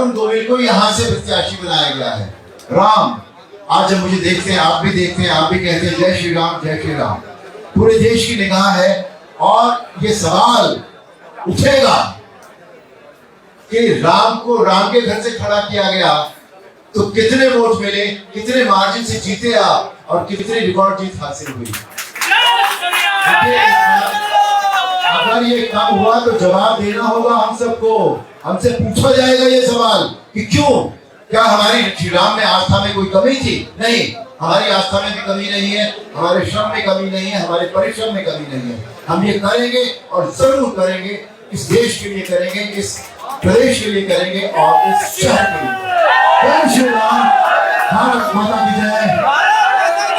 अरुण गोविल को यहाँ से प्रत्याशी बनाया गया है। राम, आज जब मुझे देखते हैं, आप भी देखते हैं, आप भी कहते हैं जय श्री राम, जय श्री राम। पूरे देश की निगाह है और ये सवाल उठेगा कि राम को राम के घर से खड़ा किया गया तो कितने वोट मिले, कितने मार्जिन से जीते आप और कितनी रिकॉर्ड जीत हासिल हुई। अगर ये काम हुआ तो जवाब देना होगा हम सबको। हमसे पूछा जाएगा ये सवाल कि क्यों, क्या हमारी श्री राम में आस्था में कोई कमी थी? नहीं, हमारी आस्था में भी कमी नहीं है, हमारे श्रम में कमी नहीं है, हमारे परिश्रम में कमी नहीं है। हम ये करेंगे और जरूर करेंगे, इस देश के लिए करेंगे, इस प्रदेश के लिए करेंगे और इस शहर के लिए। जय श्री राम, भारत माता की जय,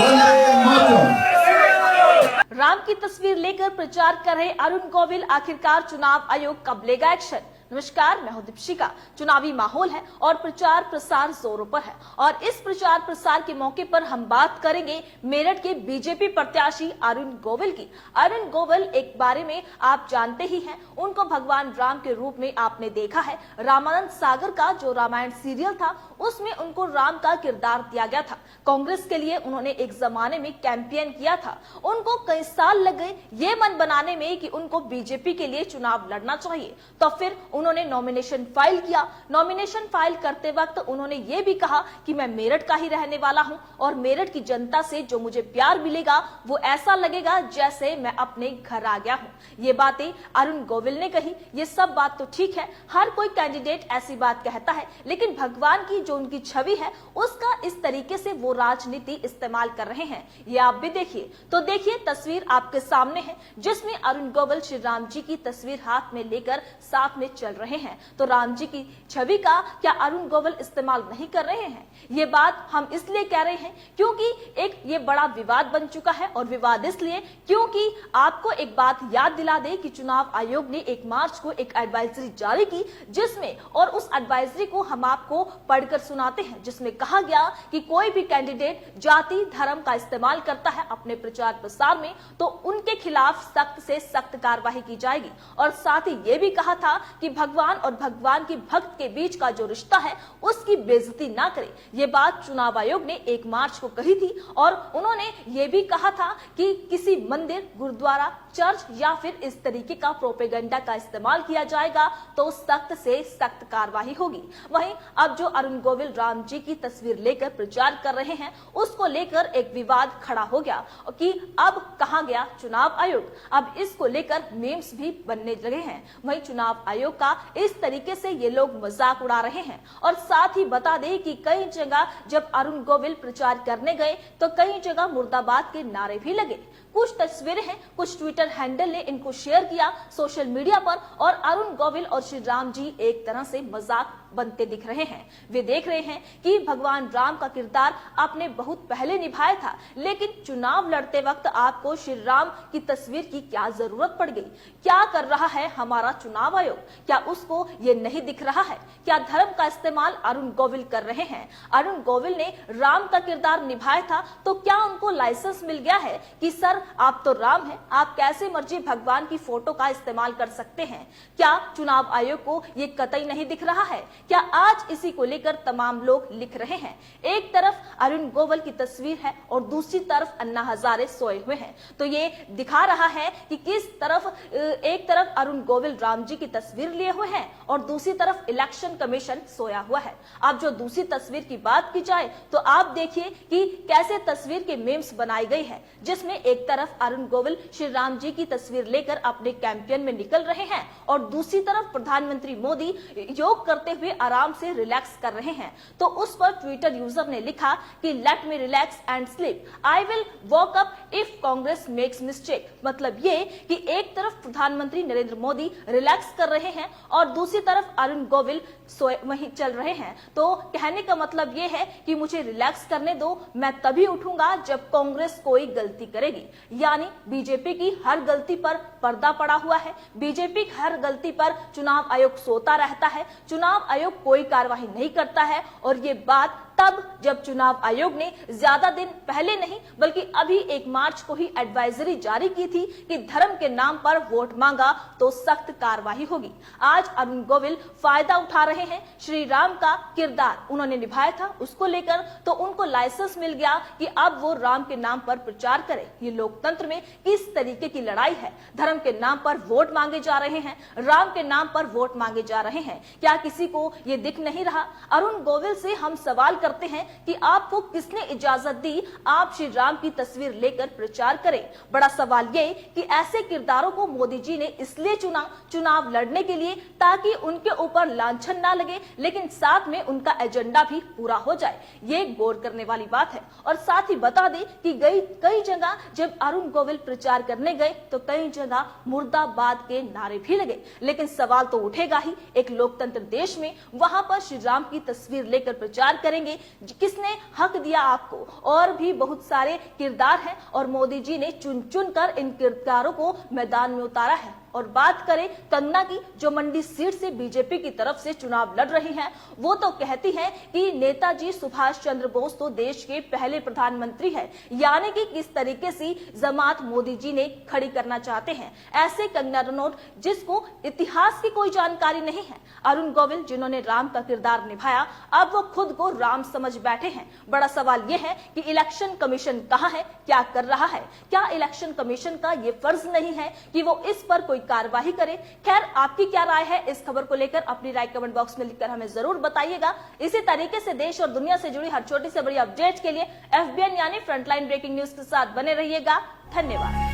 वंदे मातरम। राम की तस्वीर लेकर प्रचार कर रहे अरुण गोविल, आखिरकार चुनाव आयोग कब लेगा एक्शन? नमस्कार, मैं हूं दीपिका। चुनावी माहौल है और प्रचार प्रसार जोरों पर है और इस प्रचार प्रसार के मौके पर हम बात करेंगे मेरठ के बीजेपी प्रत्याशी अरुण गोविल की। अरुण गोविल एक बारे में आप जानते ही हैं, उनको भगवान राम के रूप में आपने देखा है। रामानंद सागर का जो रामायण सीरियल था उसमें उनको राम का किरदार दिया गया था। कांग्रेस के लिए उन्होंने एक जमाने में कैंपेन किया था। उनको कई साल लग गए ये मन बनाने में कि उनको बीजेपी के लिए चुनाव लड़ना चाहिए, तो फिर उन्होंने नॉमिनेशन फाइल किया। नॉमिनेशन फाइल करते वक्त उन्होंने ये भी कहा कि मैं मेरठ का ही रहने वाला हूं और मेरठ की जनता से जो मुझे प्यार मिलेगा वो ऐसा लगेगा जैसे मैं अपने घर आ गया हूं। ये बातें अरुण गोविल ने कही। ये सब बात तो ठीक है, हर कोई कैंडिडेट ऐसी बात कहता है, लेकिन भगवान की जो उनकी छवि है उसका इस तरीके से वो राजनीति इस्तेमाल कर रहे हैं, ये आप भी देखिए। तो देखिए, तस्वीर आपके सामने है जिसमें अरुण गोविल श्री राम जी की तस्वीर हाथ में लेकर साथ में चल रहे हैं। तो राम जी की छवि का क्या अरुण गोविल इस्तेमाल नहीं कर रहे हैं? ये बात हम इसलिए कह रहे हैं क्योंकि एक ये बड़ा विवाद बन चुका है। और विवाद इसलिए क्योंकि आपको एक बात याद दिला दे कि चुनाव आयोग ने 1 मार्च को एक एडवाइजरी जारी की, जिसमें, और उस एडवाइजरी को हम आपको पढ़कर सुनाते हैं, जिसमें कहा गया कि कोई भी कैंडिडेट जाति धर्म का इस्तेमाल करता है अपने प्रचार प्रसार में तो उनके खिलाफ सख्त से सख्त कार्रवाई की जाएगी। और साथ ही ये भी कहा था कि भगवान और भगवान की भक्त के बीच का जो रिश्ता है उसकी बेइज्जती ना करे। ये बात चुनाव आयोग ने 1 मार्च को कही थी। और उन्होंने ये भी कहा था कि किसी मंदिर, गुरुद्वारा, चर्च या फिर इस तरीके का प्रोपेगेंडा का इस्तेमाल किया जाएगा तो सख्त से सख्त कार्रवाई होगी। वहीं अब जो अरुण गोविल राम जी की तस्वीर लेकर प्रचार कर रहे हैं उसको लेकर एक विवाद खड़ा हो गया कि अब कहां गया चुनाव आयोग। अब इसको लेकर मीम्स भी बनने लगे हैं। वहीं चुनाव आयोग का इस तरीके से ये लोग मजाक उड़ा रहे हैं। और साथ ही बता दें कि कई जगह जब अरुण गोविल प्रचार करने गए तो कई जगह मुर्दाबाद के नारे भी लगे। कुछ तस्वीरें हैं, कुछ ट्विटर हैंडल ने इनको शेयर किया सोशल मीडिया पर और अरुण गोविल और श्री राम जी एक तरह से मजाक बनते दिख रहे हैं। वे देख रहे हैं कि भगवान राम का किरदार आपने बहुत पहले निभाया था, लेकिन चुनाव लड़ते वक्त आपको श्री राम की तस्वीर की क्या जरूरत पड़ गई? क्या कर रहा है हमारा चुनाव आयोग? क्या उसको ये नहीं दिख रहा है? क्या धर्म का इस्तेमाल अरुण गोविल कर रहे हैं? अरुण गोविल ने राम का किरदार निभाया था तो क्या उनको लाइसेंस मिल गया है कि सर आप तो राम हैं, आप कैसे मर्जी भगवान की फोटो का इस्तेमाल कर सकते हैं? क्या चुनाव आयोग को ये कतई नहीं दिख रहा है? क्या आज इसी को लेकर तमाम लोग लिख रहे हैं? एक तरफ अरुण गोविल की तस्वीर है और दूसरी तरफ अन्ना हजारे सोए हुए हैं। तो ये दिखा रहा है कि किस तरफ, एक तरफ अरुण गोविल राम जी की तस्वीर लिए हुए हैं और दूसरी तरफ इलेक्शन कमीशन सोया हुआ है। अब जो दूसरी तस्वीर की बात की जाए तो आप देखिए कि कैसे तस्वीर के मीम्स बनाई गई है, जिसमें एक तरफ अरुण गोविल श्री राम जी की तस्वीर लेकर अपने कैंपेन में निकल रहे हैं और दूसरी तरफ प्रधानमंत्री मोदी योग करते हुए आराम से रिलैक्स कर रहे हैं। तो उस पर ट्विटर यूजर ने लिखा कि let me relax and sleep, I will walk up if Congress makes mistake. मतलब ये कि एक तरफ प्रधानमंत्री नरेंद्र मोदी रिलैक्स कर रहे हैं और दूसरी तरफ अरुण गोविल वहीं चल रहे हैं। तो कहने का मतलब ये है कि मुझे रिलैक्स करने दो, मैं तभी उठूंगा जब कांग्रेस कोई गलती करेगी। यानी बीजेपी की हर गलती पर पर्दा पड़ा हुआ है, बीजेपी की हर गलती पर चुनाव आयोग सोता रहता है, चुनाव आयोग कोई कार्रवाई नहीं करता है और ये बात तब जब चुनाव आयोग ने ज्यादा दिन पहले नहीं बल्कि अभी 1 मार्च को ही एडवाइजरी जारी की थी कि धर्म के नाम पर वोट मांगा तो सख्त कार्रवाई होगी। आज अरुण गोविल फायदा उठा रहे हैं। श्री राम का किरदार उन्होंने निभाया था, उसको लेकर तो उनको लाइसेंस मिल गया कि अब वो राम के नाम पर प्रचार करें। ये लोकतंत्र में किस तरीके की लड़ाई है? धर्म के नाम पर वोट मांगे जा रहे हैं, राम के नाम पर वोट मांगे जा रहे हैं। क्या किसी को ये दिख नहीं रहा? अरुण गोविल से हम सवाल करते हैं कि आपको किसने इजाजत दी आप श्री राम की तस्वीर लेकर प्रचार करें? बड़ा सवाल ये कि ऐसे किरदारों को मोदी जी ने इसलिए चुना चुनाव लड़ने के लिए ताकि उनके ऊपर लांछन ना लगे, लेकिन साथ में उनका एजेंडा भी पूरा हो जाए। ये गौर करने वाली बात है। और साथ ही बता दें कि कई जगह जब अरुण गोविल प्रचार करने गए तो कई जगह मुर्दाबाद के नारे भी लगे, लेकिन सवाल तो उठेगा ही, एक लोकतंत्र देश में वहां पर श्री राम की तस्वीर लेकर प्रचार करेंगे, किसने हक दिया आपको? और भी बहुत सारे किरदार हैं और मोदी जी ने चुन चुन कर इन किरदारों को मैदान में उतारा है। और बात करें कंगना की, जो मंडी सीट से बीजेपी की तरफ से चुनाव लड़ रही हैं, वो तो कहती हैं कि नेताजी सुभाष चंद्र बोस तो देश के पहले प्रधानमंत्री हैं, यानी कि किस तरीके से जमात मोदी जी ने खड़ी करना चाहते हैं। ऐसे कंगना रनौत जिसको इतिहास की कोई जानकारी नहीं है। अरुण गोविल जिन्होंने राम का किरदार निभाया, अब वो खुद को राम समझ बैठे हैं। बड़ा सवाल यह है कि इलेक्शन कमीशन कहां है, क्या कर रहा है? क्या इलेक्शन कमीशन का ये फर्ज नहीं है कि वो इस पर कोई कार्यवाही करे? खैर, आपकी क्या राय है इस खबर को लेकर? अपनी राय कमेंट बॉक्स में लिखकर हमें जरूर बताइएगा। इसी तरीके से देश और दुनिया से जुड़ी हर छोटी से बड़ी अपडेट के लिए FBN यानी फ्रंटलाइन ब्रेकिंग न्यूज के साथ बने रहिएगा। धन्यवाद।